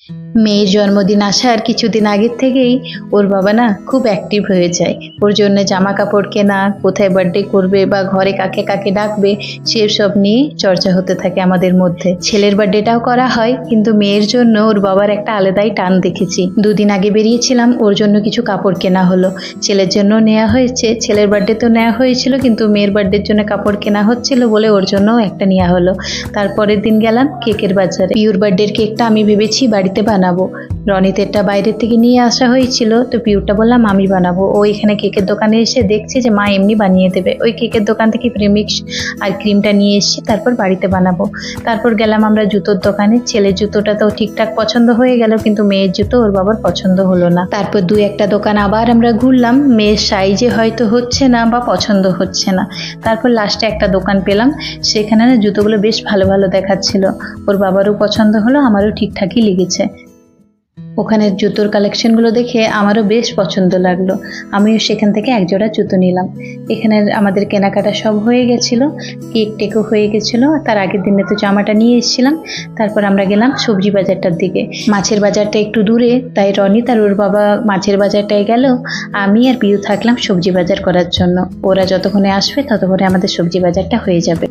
মেয়ের জন্মদিন আসার কিছুদিন আগের থেকেই ওর বাবা না খুব অ্যাক্টিভ হয়ে যায়। ওর জন্য জামা কাপড় কেনা, কোথায় বার্থডে করবে বা ঘরে কাকে কাকে ডাকবে সেসব নিয়ে চর্চা হতে থাকে আমাদের মধ্যে। ছেলের বার্থডেটাও করা হয়, কিন্তু মেয়ের জন্য ওর বাবার একটা আলাদাই টান দেখেছি। দুদিন আগে বেরিয়েছিলাম, ওর জন্য কিছু কাপড় কেনা হলো, ছেলের জন্য নেওয়া হয়েছে। ছেলের বার্থডে তো নেওয়া হয়েছিল, কিন্তু মেয়ের বার্থডের জন্য কাপড় কেনা হচ্ছিল বলে ওর জন্যও একটা নেওয়া হলো। তারপরের দিন গেলাম কেকের বাজারে। পিউর বার্থডের কেকটা আমি ভেবেছি বাড়িতে বানাবো। রনিতেরটা বাইরের থেকে নিয়ে আসা হয়েছিল, তো পিউরটা বললাম আমি বানাবো। ও এখানে কেকের দোকানে এসে দেখছে যে মা এমনি বানিয়ে দেবে। ওই কেকের দোকান থেকে প্রেমিক্স আর ক্রিমটা নিয়ে এসেছি, তারপর বাড়িতে বানাবো। তারপর গেলাম আমরা জুতোর দোকানে। ছেলের জুতোটা তো ঠিকঠাক পছন্দ হয়ে গেল, কিন্তু মেয়ের জুতো ওর বাবার পছন্দ হলো না। তারপর দুই একটা দোকান আবার আমরা ঘুরলাম, মেয়ের সাইজে হয়তো হচ্ছে না বা পছন্দ হচ্ছে না। তারপর লাস্টে একটা দোকান পেলাম, সেখানে না জুতোগুলো বেশ ভালো ভালো দেখাচ্ছিল। ওর বাবারও পছন্দ হলো, আমারও ঠিকঠাকই লেগেছে। ওখানের জুতোর কালেকশনগুলো দেখে আমারও বেশ পছন্দ লাগলো। আমিও সেখান থেকে এক জোড়া জুতো নিলাম। এখানে আমাদের কেনাকাটা সব হয়ে গেছিলো, কেক টেকও হয়ে গেছিলো। তার আগের দিনে তো জামাটা নিয়ে এসেছিলাম। তারপর আমরা গেলাম সবজি বাজারটার দিকে। মাছের বাজারটা একটু দূরে, তাই রনি তার ওর বাবা মাছের বাজারটায় গেল, আমি আর পিউ থাকলাম সবজি বাজার করার জন্য। ওরা যতক্ষণে আসবে ততক্ষণে আমাদের সবজি বাজারটা হয়ে যাবে।